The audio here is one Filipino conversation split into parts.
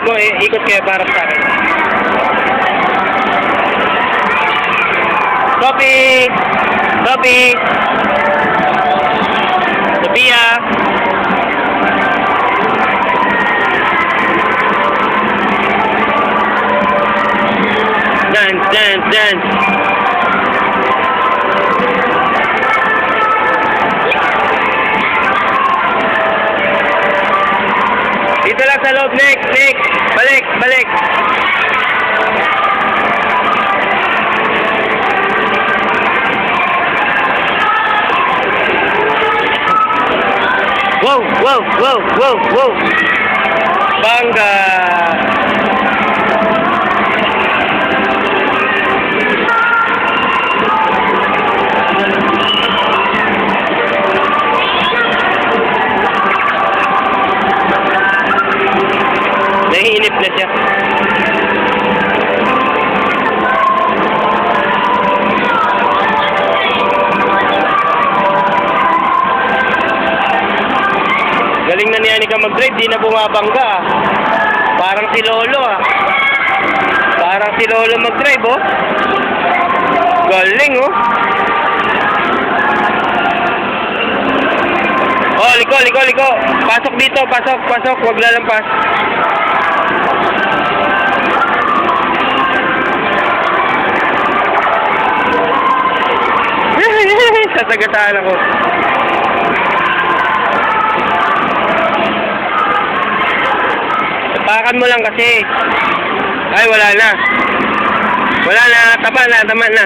mo, ikot kayo para sa akin. Sophie! Sophie! Sophia! Dance, dance, dance! Dito lang sa loob, Nick! Nick! Balik! Balik! Wow! Wow! Wow! Wow! Wow! Bangga! Naiinip na siya. Galing na niya ka mag-drive, di na bumabangga ah. Parang si Lolo ah. Parang si Lolo mag-drive oh. Galing oh. Oh, liko, liko, liko. Pasok dito, pasok, pasok. Huwag lalampas. Sasagataan ako. Tapakan mo lang kasi. Ay, wala na. Wala na. Tama na, tama na.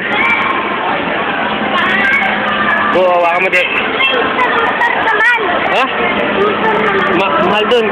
Oo, hawakan mo din. Ha? Mahal dun.